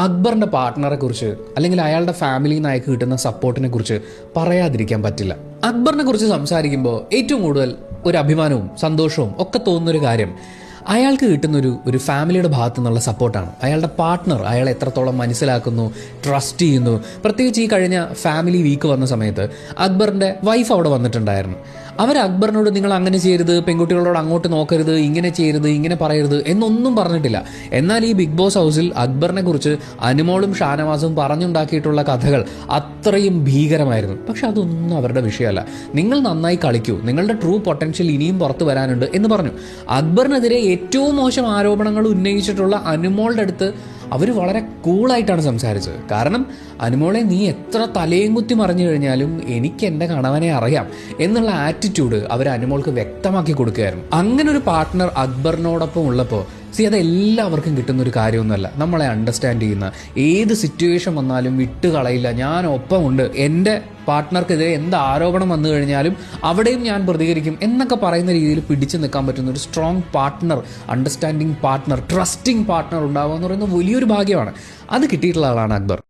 അക്ബറിന്റെ പാർട്ട്ണറെ കുറിച്ച് അല്ലെങ്കിൽ അയാളുടെ ഫാമിലിയിൽ നിന്ന് അയാൾക്ക് കിട്ടുന്ന സപ്പോർട്ടിനെ കുറിച്ച് പറയാതിരിക്കാൻ പറ്റില്ല. അക്ബറിനെ കുറിച്ച് സംസാരിക്കുമ്പോൾ ഏറ്റവും കൂടുതൽ ഒരു അഭിമാനവും സന്തോഷവും ഒക്കെ തോന്നുന്നൊരു കാര്യം അയാൾക്ക് കിട്ടുന്ന ഒരു ഫാമിലിയുടെ ഭാഗത്തു നിന്നുള്ള സപ്പോർട്ടാണ്. അയാളുടെ പാർട്ട്ണർ അയാളെ എത്രത്തോളം മനസ്സിലാക്കുന്നു, ട്രസ്റ്റ് ചെയ്യുന്നു. പ്രത്യേകിച്ച് ഈ കഴിഞ്ഞ ഫാമിലി വീക്ക് വന്ന സമയത്ത് അക്ബറിൻ്റെ വൈഫ് അവിടെ വന്നിട്ടുണ്ടായിരുന്നു. അവർ അക്ബറിനോട് നിങ്ങൾ അങ്ങനെ ചെയ്യരുത്, പെൺകുട്ടികളോട് അങ്ങോട്ട് നോക്കരുത്, ഇങ്ങനെ ചെയ്യരുത്, ഇങ്ങനെ പറയരുത് എന്നൊന്നും പറഞ്ഞിട്ടില്ല. എന്നാൽ ഈ ബിഗ് ബോസ് ഹൗസിൽ അക്ബറിനെ കുറിച്ച് അനുമോളും ഷാനവാസും പറഞ്ഞുണ്ടാക്കിയിട്ടുള്ള കഥകൾ അത്രയും ഭീകരമായിരുന്നു. പക്ഷെ അതൊന്നും അവരുടെ വിഷയമല്ല. നിങ്ങൾ നന്നായി കളിക്കൂ, നിങ്ങളുടെ ട്രൂ പൊട്ടൻഷ്യൽ ഇനിയും പുറത്തു വരാനുണ്ട് എന്ന് പറഞ്ഞു. അക്ബറിനെതിരെ ഏറ്റവും മോശം ആരോപണങ്ങൾ ഉന്നയിച്ചിട്ടുള്ള അനുമോളുടെ അടുത്ത് അവർ വളരെ കൂളായിട്ടാണ് സംസാരിച്ചത്. കാരണം അനുമോളെ നീ എത്ര തലയും കുത്തി മറിഞ്ഞു കഴിഞ്ഞാലും എനിക്ക് എൻ്റെ കണവനെ അറിയാം എന്നുള്ള ആറ്റിറ്റ്യൂഡ് അവർ അനുമോൾക്ക് വ്യക്തമാക്കി കൊടുക്കുകയായിരുന്നു. അങ്ങനെ ഒരു പാർട്ട്ണർ അക്ബറിനോടൊപ്പം ഉള്ളപ്പോൾ അതെല്ലാവർക്കും കിട്ടുന്നൊരു കാര്യമൊന്നുമല്ല. നമ്മളെ അണ്ടർസ്റ്റാൻഡ് ചെയ്യുന്ന, ഏത് സിറ്റുവേഷൻ വന്നാലും വിട്ട് കളയില്ല, ഞാൻ ഒപ്പമുണ്ട്, എൻ്റെ പാർട്ട്ണർക്കെതിരെ എന്ത് ആരോപണം വന്നു കഴിഞ്ഞാലും അവിടെയും ഞാൻ പ്രതികരിക്കും എന്നൊക്കെ പറയുന്ന രീതിയിൽ പിടിച്ചു നിൽക്കാൻ പറ്റുന്ന ഒരു strong partner, understanding partner, trusting partner ഉണ്ടാവുക എന്ന് പറയുന്നത് വലിയൊരു ഭാഗ്യമാണ്. അത് കിട്ടിയിട്ടുള്ള ആളാണ് അക്ബർ.